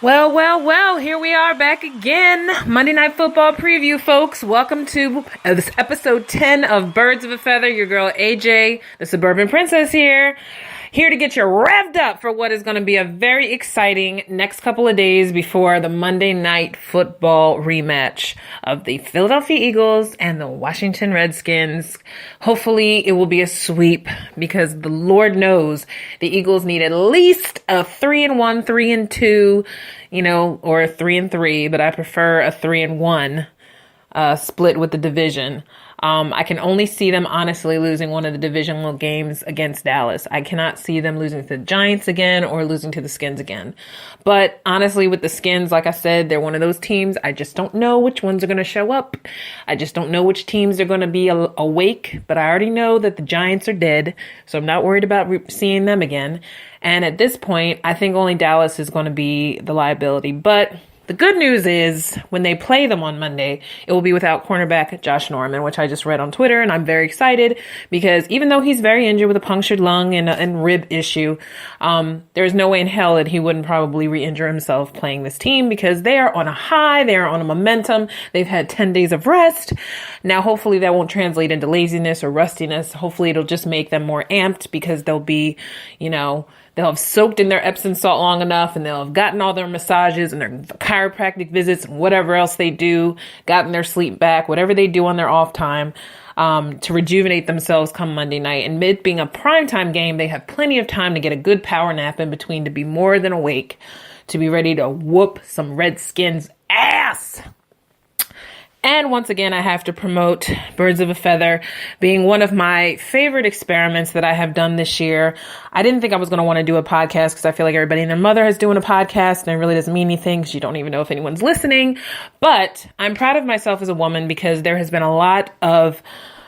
Well, here we are back again. Monday Night Football preview, folks. Welcome to this episode 10 of Birds of a Feather. Your girl, AJ, the Suburban Princess here. Here to get you revved up for what is going to be a very exciting next couple of days before the Monday Night Football rematch of the Philadelphia Eagles and the Washington Redskins. Hopefully it will be a sweep because the Lord knows the Eagles need at least a 3-1, 3-2, or a 3-3, but I prefer a 3-1 split with the division. I can only see them honestly losing one of the divisional games against Dallas. I cannot see them losing to the Giants again or losing to the Skins again. But honestly, with the Skins, like I said, they're one of those teams. I just don't know which ones are going to show up. I just don't know which teams are going to be awake. But I already know that the Giants are dead, so I'm not worried about seeing them again. And at this point, I think only Dallas is going to be the liability. But the good news is when they play them on Monday, it will be without cornerback Josh Norman, which I just read on Twitter. And I'm very excited because even though he's very injured with a punctured lung and rib issue, there's no way in hell that he wouldn't probably re-injure himself playing this team because they are on a high. They are on a momentum. They've had 10 days of rest. Now, hopefully that won't translate into laziness or rustiness. Hopefully it'll just make them more amped because they'll be, they'll have soaked in their Epsom salt long enough and they'll have gotten all their massages and their chiropractic visits and whatever else they do, gotten their sleep back, whatever they do on their off time, to rejuvenate themselves come Monday night. And it being a primetime game, they have plenty of time to get a good power nap in between to be more than awake, to be ready to whoop some Redskins ass. And once again, I have to promote Birds of a Feather being one of my favorite experiments that I have done this year. I didn't think I was going to want to do a podcast because I feel like everybody and their mother is doing a podcast and it really doesn't mean anything because you don't even know if anyone's listening. But I'm proud of myself as a woman because there has been a lot of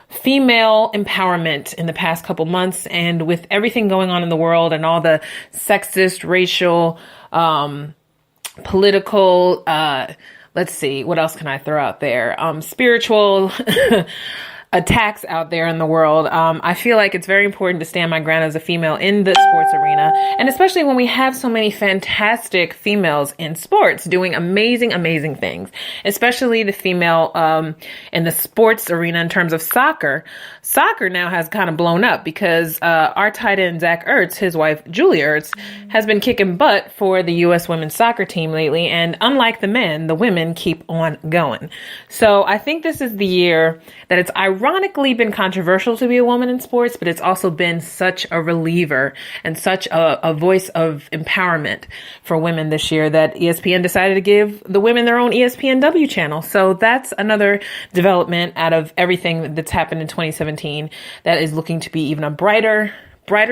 female empowerment in the past couple months, and with everything going on in the world and all the sexist, racial, political, let's see, what else can I throw out there? Spiritual attacks out there in the world. I feel like it's very important to stand my ground as a female in the sports arena. And especially when we have so many fantastic females in sports doing amazing, amazing things, especially the female in the sports arena in terms of soccer. Soccer now has kind of blown up because our tight end, Zach Ertz, his wife, Julie Ertz, has been kicking butt for the U.S. women's soccer team lately. And unlike the men, the women keep on going. So I think this is the year that it's ironically been controversial to be a woman in sports, but it's also been such a reliever and such a voice of empowerment for women this year that ESPN decided to give the women their own ESPNW channel. So that's another development out of everything that's happened in 2017 that is looking to be even a brighter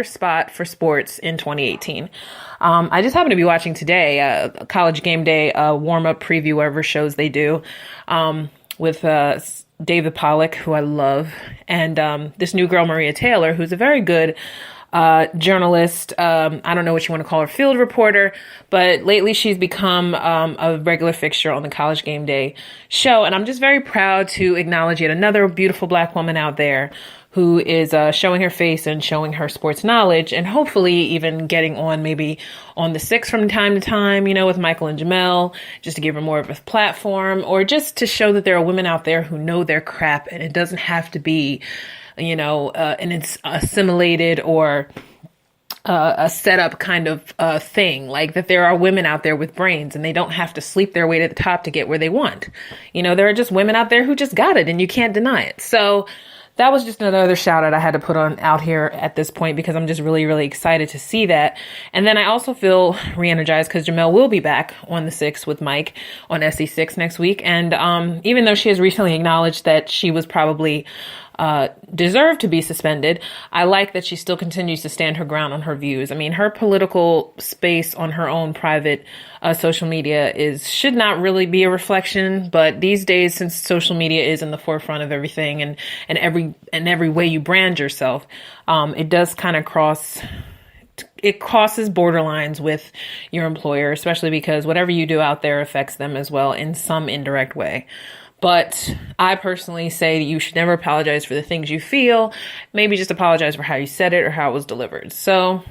spot for sports in 2018. I just happened to be watching today College Game Day warm-up preview, whatever shows they do, with David Pollack, who I love, and this new girl, Maria Taylor, who's a very good journalist. I don't know what you want to call her, field reporter, but lately she's become a regular fixture on the College Game Day show. And I'm just very proud to acknowledge yet another beautiful Black woman out there who is showing her face and showing her sports knowledge, and hopefully even getting on maybe on the Six from time to time, with Michael and Jamel, just to give her more of a platform, or just to show that there are women out there who know their crap, and it doesn't have to be, an assimilated or a setup kind of thing, like that there are women out there with brains and they don't have to sleep their way to the top to get where they want. There are just women out there who just got it and you can't deny it. So that was just another shout out I had to put on out here at this point because I'm just really, really excited to see that. And then I also feel re-energized because Jamel will be back on the 6th with Mike on SE6 next week. And even though she has recently acknowledged that she was probably deserved to be suspended, I like that she still continues to stand her ground on her views. I mean, her political space on her own private social media should not really be a reflection, but these days, since social media is in the forefront of everything and every way you brand yourself, it does kind of crosses borderlines with your employer, especially because whatever you do out there affects them as well in some indirect way. But I personally say you should never apologize for the things you feel. Maybe just apologize for how you said it or how it was delivered. So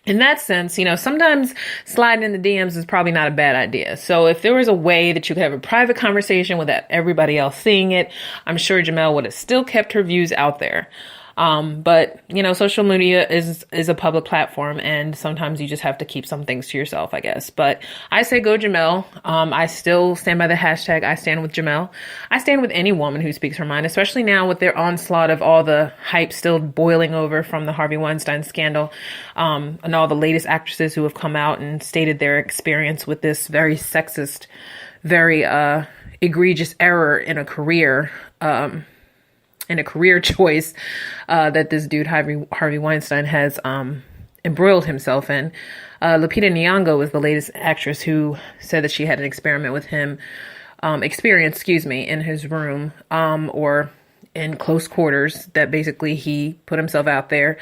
in that sense, sometimes sliding in the DMs is probably not a bad idea. So if there was a way that you could have a private conversation without everybody else seeing it, I'm sure Jamel would have still kept her views out there. But social media is a public platform, and sometimes you just have to keep some things to yourself, I guess. But I say go Jamel. I still stand by the hashtag I stand with Jamel. I stand with any woman who speaks her mind, especially now with their onslaught of all the hype still boiling over from the Harvey Weinstein scandal, and all the latest actresses who have come out and stated their experience with this very sexist, very egregious error in a career choice that this dude Harvey Weinstein has embroiled himself in. Lupita Nyong'o was the latest actress who said that she had an experience in his room or in close quarters, that basically he put himself out there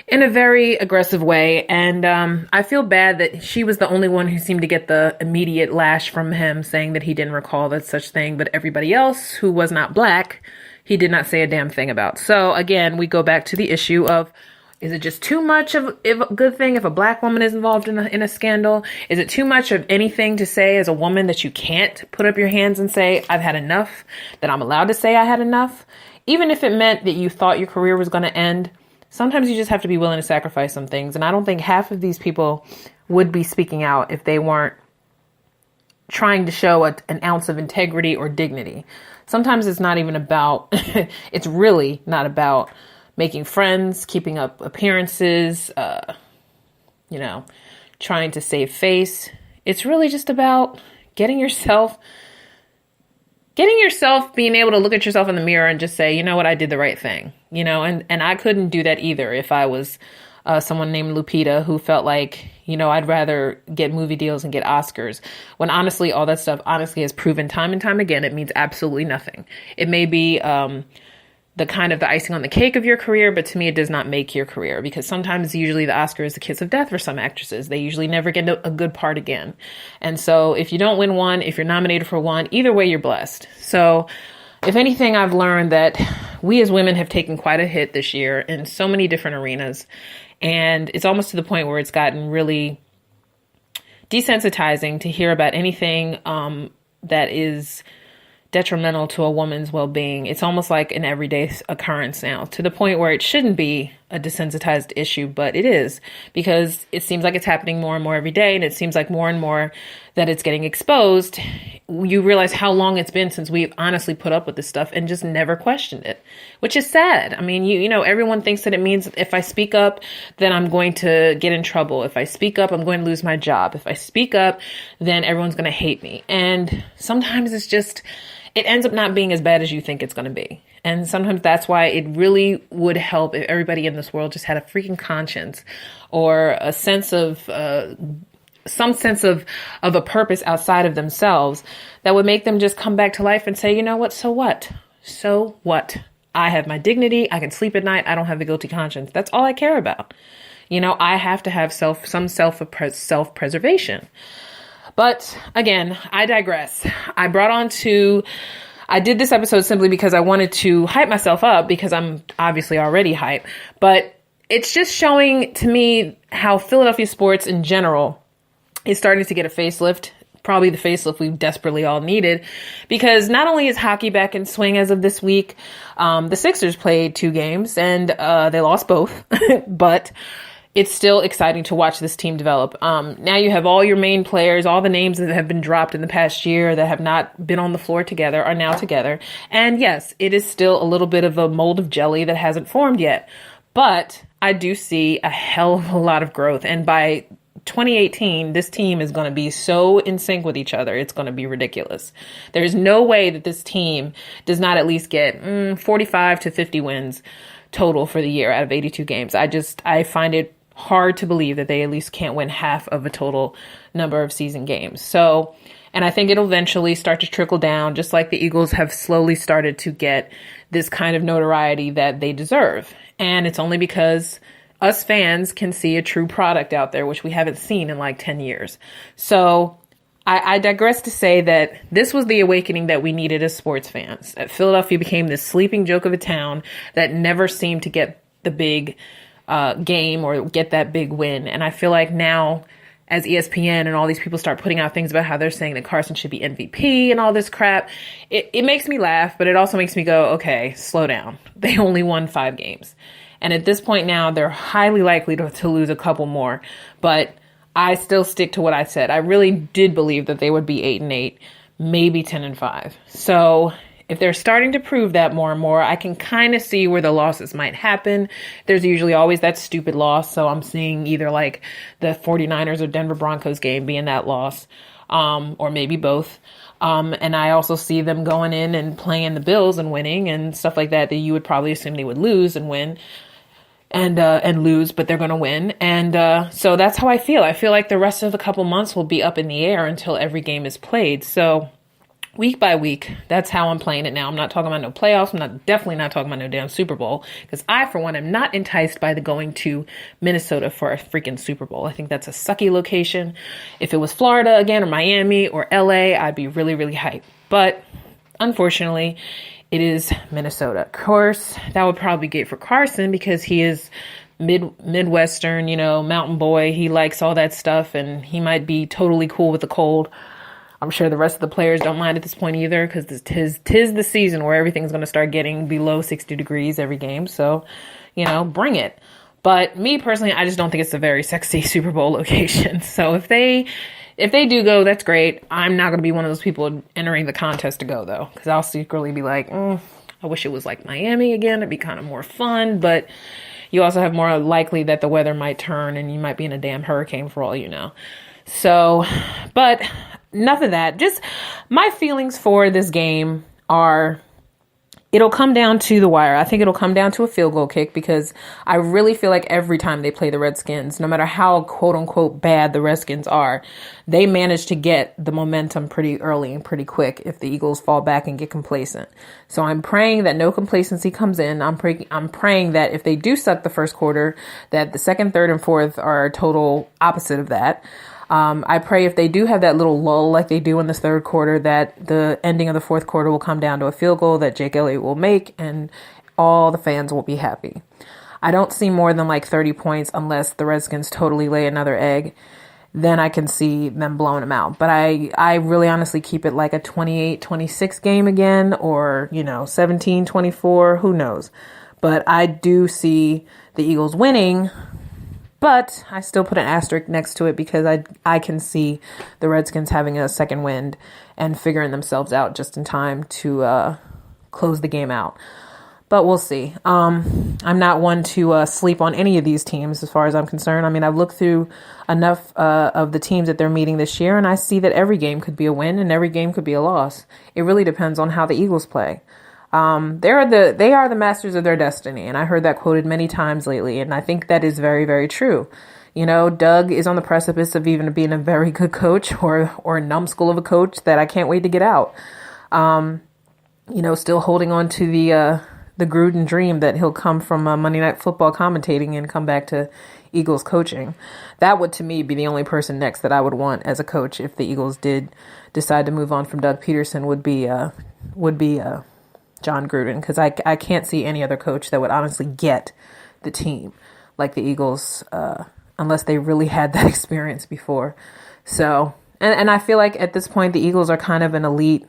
in a very aggressive way. And I feel bad that she was the only one who seemed to get the immediate lash from him, saying that he didn't recall that such thing, but everybody else who was not black, he did not say a damn thing about. So again, we go back to the issue of, is it just too much of a good thing if a black woman is involved in a scandal? Is it too much of anything to say as a woman that you can't put up your hands and say, I've had enough, that I'm allowed to say I had enough? Even if it meant that you thought your career was going to end, sometimes you just have to be willing to sacrifice some things. And I don't think half of these people would be speaking out if they weren't trying to show an ounce of integrity or dignity. Sometimes it's not even about, it's really not about making friends, keeping up appearances, trying to save face. It's really just about getting yourself being able to look at yourself in the mirror and just say, you know what, I did the right thing, and I couldn't do that either if I was someone named Lupita who felt like, I'd rather get movie deals and get Oscars, when honestly, all that stuff honestly has proven time and time again, it means absolutely nothing. It may be the kind of the icing on the cake of your career, but to me, it does not make your career, because sometimes usually the Oscar is the kiss of death for some actresses. They usually never get a good part again. And so if you don't win one, if you're nominated for one, either way, you're blessed. So if anything, I've learned that we as women have taken quite a hit this year in so many different arenas. And it's almost to the point where it's gotten really desensitizing to hear about anything that is detrimental to a woman's well-being. It's almost like an everyday occurrence now, to the point where it shouldn't be a desensitized issue, but it is, because it seems like it's happening more and more every day, and it seems like more and more that it's getting exposed. You realize how long it's been since we've honestly put up with this stuff and just never questioned it, which is sad. I mean, everyone thinks that it means if I speak up, then I'm going to get in trouble. If I speak up, I'm going to lose my job. If I speak up, then everyone's going to hate me. And sometimes it ends up not being as bad as you think it's going to be. And sometimes that's why it really would help if everybody in this world just had a freaking conscience, or a sense of, some sense of a purpose outside of themselves that would make them just come back to life and say, you know what? So what? So what? I have my dignity. I can sleep at night. I don't have a guilty conscience. That's all I care about. I have to have some self-preservation. But again, I digress. I did this episode simply because I wanted to hype myself up, because I'm obviously already hype, but it's just showing to me how Philadelphia sports in general is starting to get a facelift, probably the facelift we desperately all needed, because not only is hockey back in swing as of this week, the Sixers played 2 games and they lost both, but it's still exciting to watch this team develop. Now you have all your main players, all the names that have been dropped in the past year that have not been on the floor together are now together. And yes, it is still a little bit of a mold of jelly that hasn't formed yet. But I do see a hell of a lot of growth. And by 2018, this team is going to be so in sync with each other. It's going to be ridiculous. There's no way that this team does not at least get 45 to 50 wins total for the year out of 82 games. I find it hard to believe that they at least can't win half of a total number of season games. So, and I think it'll eventually start to trickle down, just like the Eagles have slowly started to get this kind of notoriety that they deserve. And it's only because us fans can see a true product out there, which we haven't seen in like 10 years. So I digress to say that this was the awakening that we needed as sports fans. That Philadelphia became this sleeping joke of a town that never seemed to get the big game or get that big win. And I feel like now, as ESPN and all these people start putting out things about how they're saying that Carson should be MVP and all this crap, it makes me laugh, but it also makes me go, okay, slow down. They only won 5 games. And at this point now, they're highly likely to lose a couple more. But I still stick to what I said. I really did believe that they would be 8-8, maybe 10-5. So if they're starting to prove that more and more, I can kind of see where the losses might happen. There's usually always that stupid loss. So I'm seeing either like the 49ers or Denver Broncos game being that loss, or maybe both. And I also see them going in and playing the Bills and winning and stuff like that you would probably assume they would lose and win. And lose, but they're going to win. And so that's how I feel. I feel like the rest of the couple months will be up in the air until every game is played. So week by week, that's how I'm playing it now. I'm not talking about no playoffs. I'm definitely not talking about no damn Super Bowl, because I, for one, am not enticed by the going to Minnesota for a freaking Super Bowl. I think that's a sucky location. If it was Florida again or Miami or LA, I'd be really, really hyped. But unfortunately, it is Minnesota. Of course, that would probably be great for Carson because he is Midwestern, mountain boy. He likes all that stuff, and he might be totally cool with the cold. I'm sure the rest of the players don't mind at this point either, because tis the season where everything's going to start getting below 60 degrees every game. So, bring it. But me personally, I just don't think it's a very sexy Super Bowl location. So if they do go, that's great. I'm not going to be one of those people entering the contest to go, though, because I'll secretly be like, I wish it was like Miami again. It'd be kind of more fun. But you also have more likely that the weather might turn and you might be in a damn hurricane for all you know. So, but enough of that. Just my feelings for this game are, it'll come down to the wire. I think it'll come down to a field goal kick, because I really feel like every time they play the Redskins, no matter how quote unquote bad the Redskins are, they manage to get the momentum pretty early and pretty quick if the Eagles fall back and get complacent. So I'm praying that no complacency comes in. I'm praying that if they do suck the first quarter, that the second, third, and fourth are total opposite of that. I pray if they do have that little lull like they do in the third quarter, that the ending of the fourth quarter will come down to a field goal that Jake Elliott will make and all the fans will be happy. I don't see more than like 30 points unless the Redskins totally lay another egg. Then I can see them blowing them out. But I really honestly keep it like a 28-26 game again, or, 17-24, who knows. But I do see the Eagles winning. But I still put an asterisk next to it because I can see the Redskins having a second wind and figuring themselves out just in time to close the game out. But we'll see. I'm not one to sleep on any of these teams as far as I'm concerned. I mean, I've looked through enough of the teams that they're meeting this year, and I see that every game could be a win and every game could be a loss. It really depends on how the Eagles play. They are the masters of their destiny. And I heard that quoted many times lately. And I think that is very, very true. Doug is on the precipice of even being a very good coach or a numbskull of a coach that I can't wait to get out. Still holding on to the Gruden dream that he'll come from Monday Night Football commentating and come back to Eagles coaching. That would, to me, be the only person next that I would want as a coach if the Eagles did decide to move on from Doug Peterson would be John Gruden, because I can't see any other coach that would honestly get the team like the Eagles, unless they really had that experience before. So, and I feel like at this point, the Eagles are kind of an elite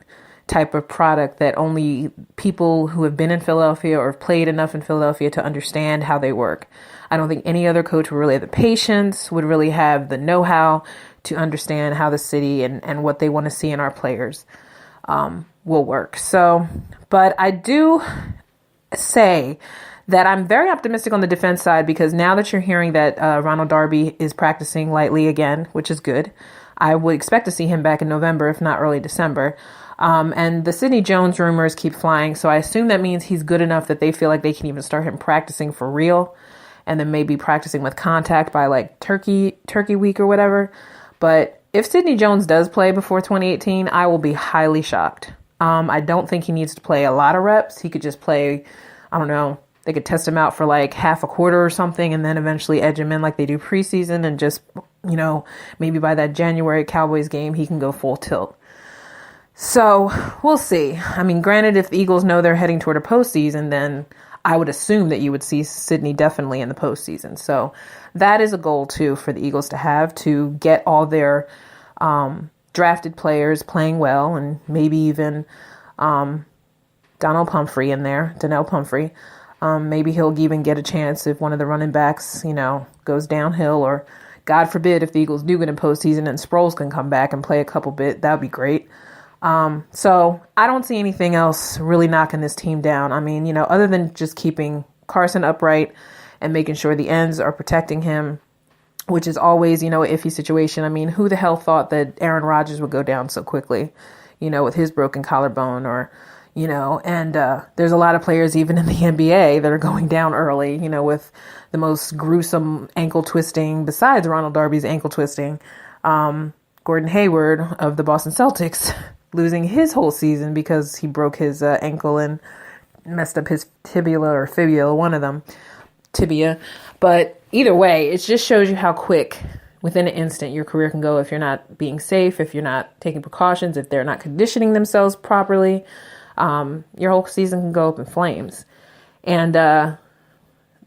type of product that only people who have been in Philadelphia or have played enough in Philadelphia to understand how they work. I don't think any other coach would really have the patience, would really have the know-how to understand how the city and what they want to see in our players will work. So, but I do say that I'm very optimistic on the defense side, because now that you're hearing that Ronald Darby is practicing lightly again, which is good, I would expect to see him back in November, if not early December. And the Sidney Jones rumors keep flying, so I assume that means he's good enough that they feel like they can even start him practicing for real, and then maybe practicing with contact by like Turkey week or whatever. But if Sidney Jones does play before 2018, I will be highly shocked. I don't think he needs to play a lot of reps. He could just play, I don't know, they could test him out for like half a quarter or something and then eventually edge him in like they do preseason, and just, maybe by that January Cowboys game, he can go full tilt. So we'll see. I mean, granted, if the Eagles know they're heading toward a postseason, then I would assume that you would see Sydney definitely in the postseason. So that is a goal too for the Eagles to get all their drafted players playing well, and maybe even Donnell Pumphrey in there, Donnell Pumphrey. Maybe he'll even get a chance if one of the running backs, goes downhill, or God forbid if the Eagles do get in postseason and Sproles can come back and play a couple bit, that'd be great. So I don't see anything else really knocking this team down. I mean, other than just keeping Carson upright and making sure the ends are protecting him, which is always, an iffy situation. I mean, who the hell thought that Aaron Rodgers would go down so quickly, with his broken collarbone, or, and there's a lot of players even in the NBA that are going down early, with the most gruesome ankle twisting besides Ronald Darby's ankle twisting. Gordon Hayward of the Boston Celtics losing his whole season because he broke his ankle and messed up his tibia or fibula, one of them, tibia. But either way, it just shows you how quick, within an instant, your career can go if you're not being safe, if you're not taking precautions, if they're not conditioning themselves properly. Your whole season can go up in flames. And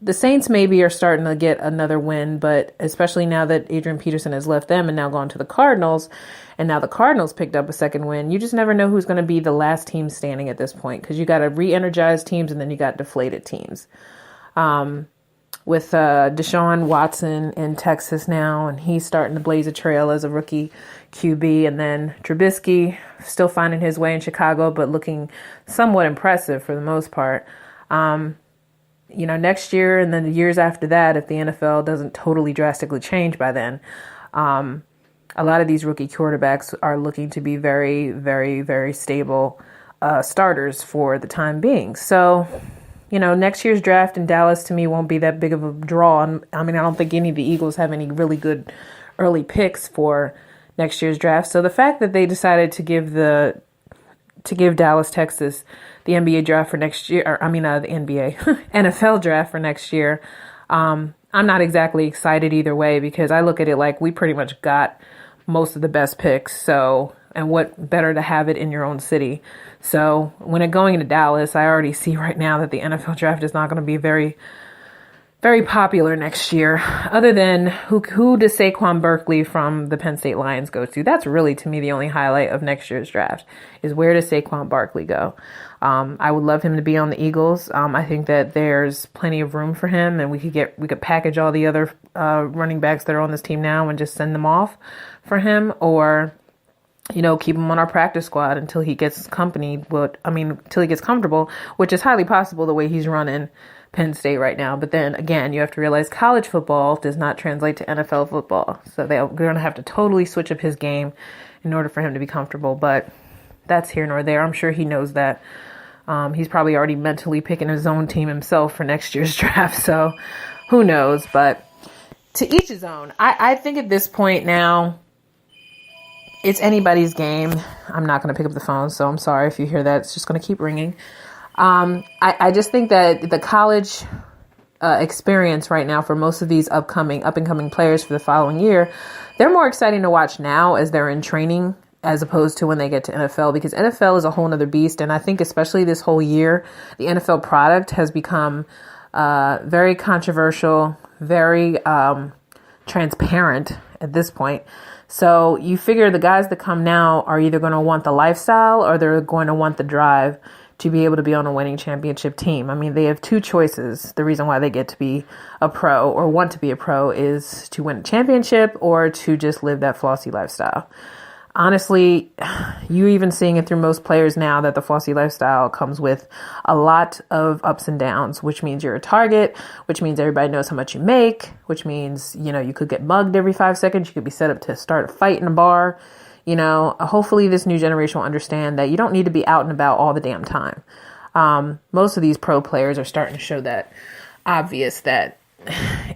the Saints maybe are starting to get another win, but especially now that Adrian Peterson has left them and now gone to the Cardinals, and now the Cardinals picked up a second win, you just never know who's going to be the last team standing at this point, because you got to re-energize teams and then you got deflated teams. With Deshaun Watson in Texas now, and he's starting to blaze a trail as a rookie QB, and then Trubisky still finding his way in Chicago, but looking somewhat impressive for the most part. Next year and then the years after that, if the NFL doesn't totally drastically change by then, a lot of these rookie quarterbacks are looking to be very, very, very stable starters for the time being. So, next year's draft in Dallas to me won't be that big of a draw. I mean, I don't think any of the Eagles have any really good early picks for next year's draft. So the fact that they decided to give Dallas, Texas, the NBA draft for next year, the NBA, NFL draft for next year, I'm not exactly excited either way, because I look at it like we pretty much got most of the best picks. So, and what better to have it in your own city. So when it going into Dallas, I already see right now that the NFL draft is not going to be very, very popular next year. Other than who does Saquon Barkley from the Penn State Lions go to? That's really, to me, the only highlight of next year's draft is where does Saquon Barkley go? I would love him to be on the Eagles. I think that there's plenty of room for him, and we could package all the other running backs that are on this team now and just send them off for him, or keep him on our practice squad until he gets until he gets comfortable, which is highly possible the way he's running Penn State right now. But then again, you have to realize college football does not translate to NFL football. So they're going to have to totally switch up his game in order for him to be comfortable. But that's here nor there. I'm sure he knows that. He's probably already mentally picking his own team himself for next year's draft. So who knows? But to each his own. I think at this point now, it's anybody's game. I'm not going to pick up the phone, so I'm sorry if you hear that. It's just going to keep ringing. I just think that the college experience right now for most of these up and coming players for the following year, they're more exciting to watch now as they're in training as opposed to when they get to NFL, because NFL is a whole nother beast. And I think especially this whole year, the NFL product has become very controversial, very transparent at this point. So you figure the guys that come now are either going to want the lifestyle or they're going to want the drive to be able to be on a winning championship team. I mean, they have two choices. The reason why they get to be a pro or want to be a pro is to win a championship or to just live that flossy lifestyle. Honestly, you even seeing it through most players now that the flossy lifestyle comes with a lot of ups and downs, which means you're a target, which means everybody knows how much you make, which means, you could get mugged every 5 seconds. You could be set up to start a fight in a bar. Hopefully this new generation will understand that you don't need to be out and about all the damn time. Most of these pro players are starting to show that obvious that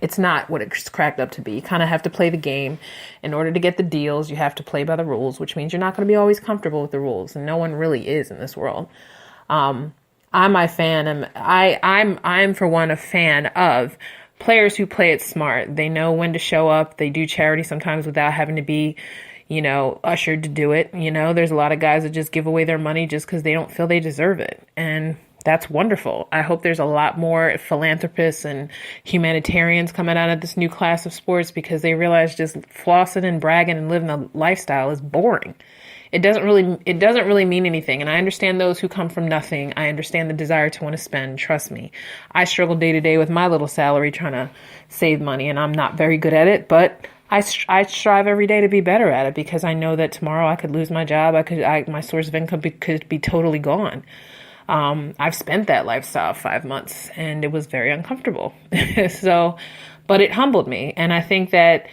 it's not what it's cracked up to be. You kind of have to play the game. In order to get the deals, you have to play by the rules, which means you're not going to be always comfortable with the rules, and no one really is in this world. I'm a fan. I'm for one a fan of players who play it smart. They know when to show up. They do charity sometimes without having to be, ushered to do it. There's a lot of guys that just give away their money just because they don't feel they deserve it. And that's wonderful. I hope there's a lot more philanthropists and humanitarians coming out of this new class of sports, because they realize just flossing and bragging and living a lifestyle is boring. It doesn't really mean anything. And I understand those who come from nothing. I understand the desire to want to spend. Trust me. I struggle day to day with my little salary trying to save money, and I'm not very good at it, but I strive every day to be better at it, because I know that tomorrow I could lose my job. My source of income could be totally gone. I've spent that lifestyle 5 months, and it was very uncomfortable. But it humbled me. And I think that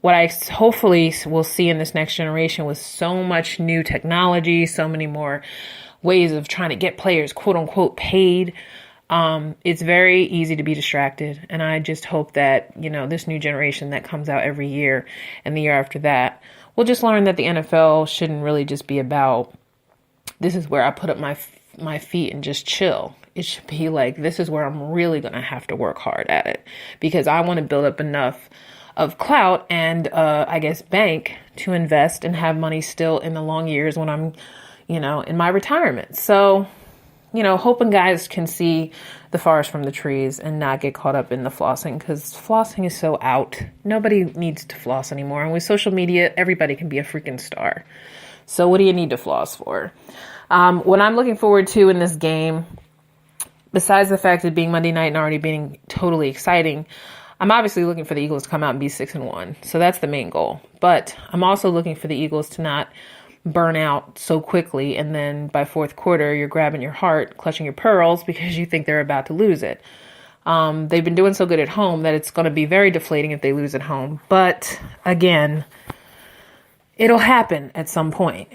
what I hopefully will see in this next generation, with so much new technology, so many more ways of trying to get players, quote unquote, paid, it's very easy to be distracted. And I just hope that, this new generation that comes out every year and the year after that will just learn that the NFL shouldn't really just be about, this is where I put up my feet and just chill. It should be like, this is where I'm really going to have to work hard at it, because I want to build up enough of clout and, bank to invest and have money still in the long years when I'm, in my retirement. So, hoping guys can see the forest from the trees and not get caught up in the flossing, because flossing is so out. Nobody needs to floss anymore. And with social media, everybody can be a freaking star. So what do you need to floss for? What I'm looking forward to in this game, besides the fact of it being Monday night and already being totally exciting, I'm obviously looking for the Eagles to come out and be 6-1. So that's the main goal. But I'm also looking for the Eagles to not burn out so quickly, and then by fourth quarter, you're grabbing your heart, clutching your pearls, because you think they're about to lose it. They've been doing so good at home that it's going to be very deflating if they lose at home. But again, it'll happen at some point.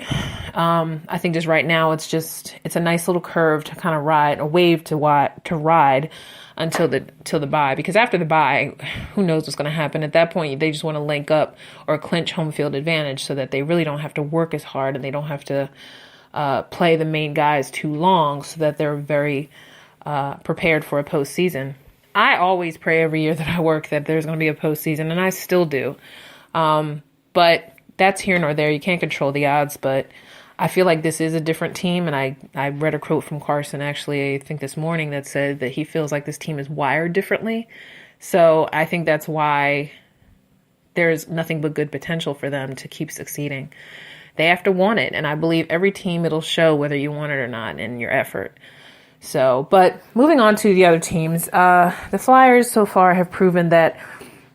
I think just right now, it's a nice little curve to kind of ride, a wave to ride until the bye, because after the bye, who knows what's going to happen. At that point, they just want to link up or clinch home field advantage so that they really don't have to work as hard, and they don't have to play the main guys too long, so that they're very prepared for a postseason. I always pray every year that I work that there's going to be a postseason, and I still do. But that's here nor there. You can't control the odds, but I feel like this is a different team. And I read a quote from Carson, actually, I think this morning, that said that he feels like this team is wired differently. So I think that's why there's nothing but good potential for them to keep succeeding. They have to want it. And I believe every team, it'll show whether you want it or not in your effort. So, but moving on to the other teams, the Flyers so far have proven that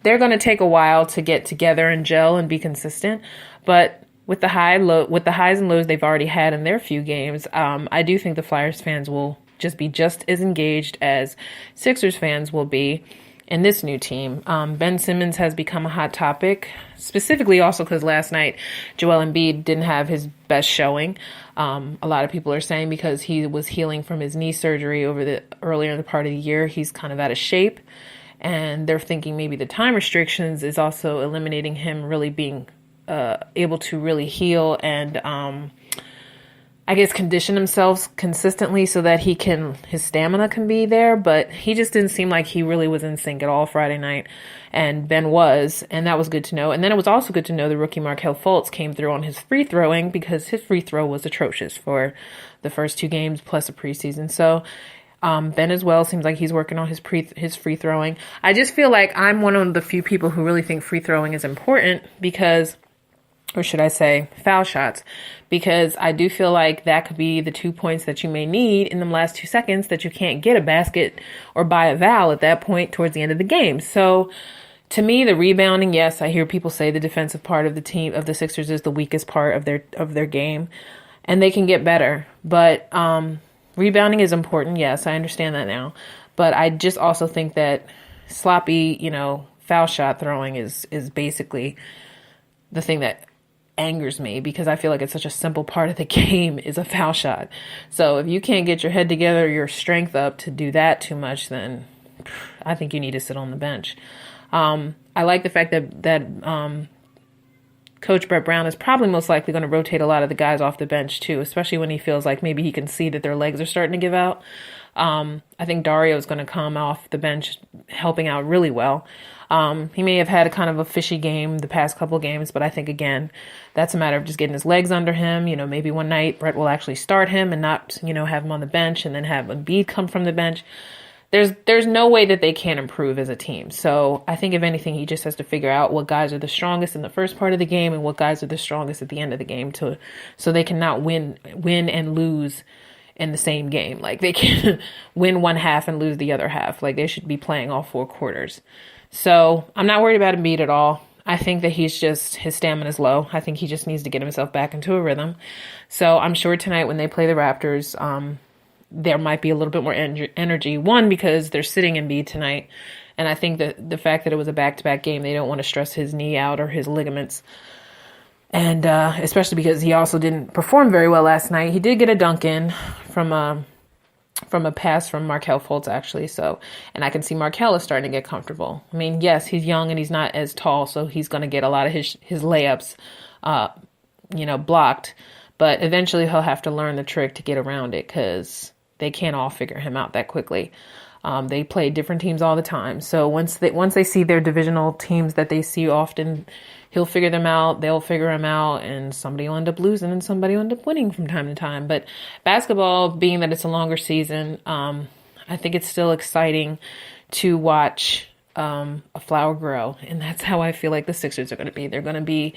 they're going to take a while to get together and gel and be consistent. But with the highs and lows they've already had in their few games, I do think the Flyers fans will be just as engaged as Sixers fans will be in this new team. Ben Simmons has become a hot topic, specifically also because last night Joel Embiid didn't have his best showing. A lot of people are saying because he was healing from his knee surgery earlier in the part of the year, he's kind of out of shape. And they're thinking maybe the time restrictions is also eliminating him really being able to really heal and condition himself consistently so that his stamina can be there. But he just didn't seem like he really was in sync at all Friday night. And Ben was, and that was good to know. And then it was also good to know the rookie Markelle Fultz came through on his free throwing, because his free throw was atrocious for the first 2 games plus a preseason. So Ben as well seems like he's working on his free throwing. I just feel like I'm one of the few people who really think free throwing is important, because, or should I say foul shots, because I do feel like that could be the 2 points that you may need in the last 2 seconds that you can't get a basket or buy a foul at that point towards the end of the game. So to me, the rebounding, yes, I hear people say the defensive part of the team, of the Sixers, is the weakest part of their game, and they can get better. But rebounding is important. Yes, I understand that now. But I just also think that sloppy, foul shot throwing is basically the thing that angers me, because I feel like it's such a simple part of the game is a foul shot. So if you can't get your head together, your strength up to do that too much, then I think you need to sit on the bench. I like the fact that Coach Brett Brown is probably most likely going to rotate a lot of the guys off the bench too, especially when he feels like maybe he can see that their legs are starting to give out. I think Dario is going to come off the bench helping out really well. He may have had a kind of a fishy game the past couple games, but I think, again, that's a matter of just getting his legs under him. You know, maybe one night Brett will actually start him and not, have him on the bench and then have Embiid come from the bench. There's no way that they can't improve as a team. So I think if anything, he just has to figure out what guys are the strongest in the first part of the game and what guys are the strongest at the end of the game so they can not win and lose in the same game. Like, they can win one half and lose the other half. Like, they should be playing all 4 quarters. So I'm not worried about Embiid at all. I think that his stamina is low. I think he just needs to get himself back into a rhythm. So I'm sure tonight when they play the Raptors, there might be a little bit more energy. One, because they're sitting Embiid tonight. And I think that the fact that it was a back-to-back game, they don't want to stress his knee out or his ligaments. And especially because he also didn't perform very well last night. He did get a dunk in from a pass from Markelle Fultz, actually. So, and I can see Markelle is starting to get comfortable. I mean, yes, he's young and he's not as tall, so he's going to get a lot of his layups, blocked. But eventually he'll have to learn the trick to get around it because they can't all figure him out that quickly. They play different teams all the time. So once they see their divisional teams that they see often, he'll figure them out, they'll figure him out, and somebody will end up losing and somebody will end up winning from time to time. But basketball, being that it's a longer season, I think it's still exciting to watch a flower grow. And that's how I feel like the Sixers are going to be. They're going to be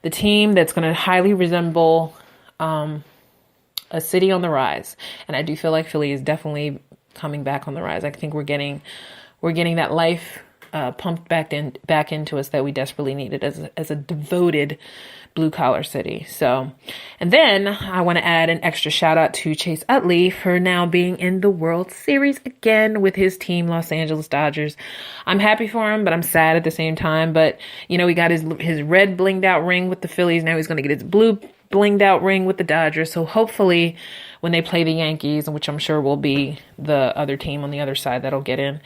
the team that's going to highly resemble a city on the rise. And I do feel like Philly is definitely coming back on the rise. I think we're getting that life pumped back into us that we desperately needed as a devoted blue collar city. So, and then I want to add an extra shout out to Chase Utley for now being in the World Series again with his team, Los Angeles Dodgers. I'm happy for him, but I'm sad at the same time. But he got his red blinged out ring with the Phillies. Now he's going to get his blue blinged out ring with the Dodgers. So hopefully when they play the Yankees, which I'm sure will be the other team on the other side that'll get in,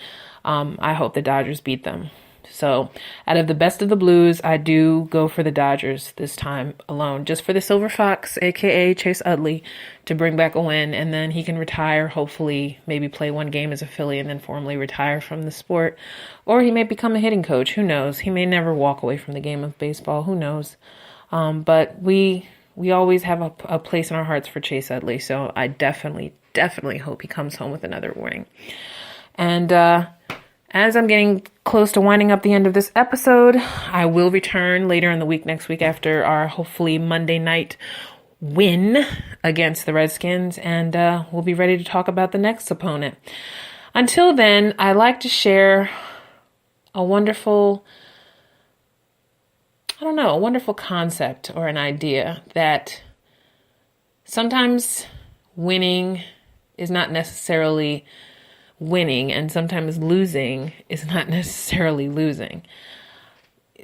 I hope the Dodgers beat them. So out of the best of the blues, I do go for the Dodgers this time alone, just for the Silver Fox, a.k.a. Chase Utley, to bring back a win. And then he can retire, hopefully, maybe play one game as a Philly and then formally retire from the sport. Or he may become a hitting coach. Who knows? He may never walk away from the game of baseball. Who knows? But we always have a place in our hearts for Chase Utley. So I definitely hope he comes home with another warning. And as I'm getting close to winding up the end of this episode, I will return later in the week, next week, after our hopefully Monday night win against the Redskins, and we'll be ready to talk about the next opponent. Until then, I'd like to share a wonderful concept or an idea that sometimes winning is not necessarily winning, and sometimes losing is not necessarily losing.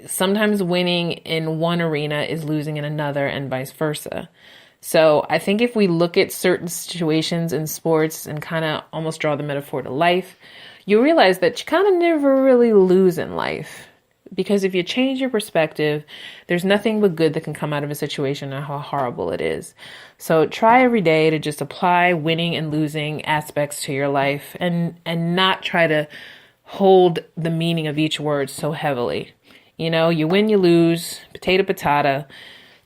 Sometimes winning in one arena is losing in another, and vice versa. So I think if we look at certain situations in sports and kind of almost draw the metaphor to life, you realize that you kind of never really lose in life. Because if you change your perspective, there's nothing but good that can come out of a situation and how horrible it is. So try every day to just apply winning and losing aspects to your life and not try to hold the meaning of each word so heavily. You win, you lose, potato, patata.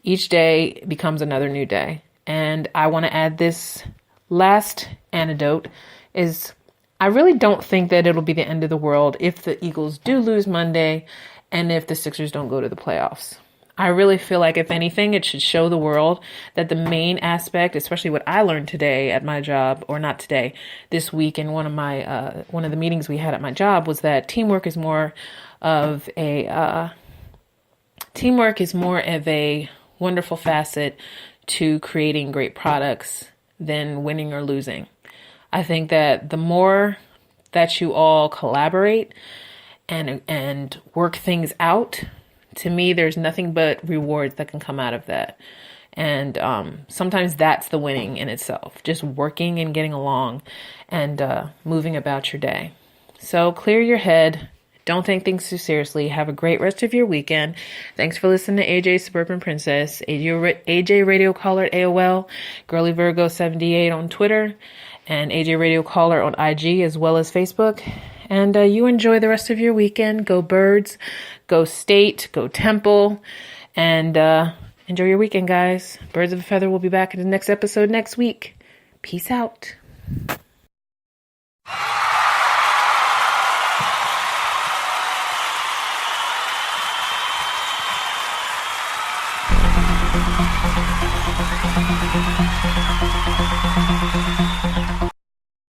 Each day becomes another new day. And I want to add this last anecdote is I really don't think that it'll be the end of the world if the Eagles do lose Monday and if the Sixers don't go to the playoffs. I really feel like, if anything, it should show the world that the main aspect, especially what I learned today at my job, or not today, this week in one of the meetings we had at my job, was that teamwork is more of a wonderful facet to creating great products than winning or losing. I think that the more that you all collaborate and work things out, to me, there's nothing but rewards that can come out of that. And sometimes that's the winning in itself, just working and getting along and moving about your day. So clear your head. Don't take things too seriously. Have a great rest of your weekend. Thanks for listening to AJ Suburban Princess, AJ Radio Caller at AOL, Girly Virgo 78 on Twitter. and AJ Radio Caller on IG as well as Facebook. And you enjoy the rest of your weekend. Go Birds, go State, go Temple, and enjoy your weekend, guys. Birds of a Feather will be back in the next episode next week. Peace out.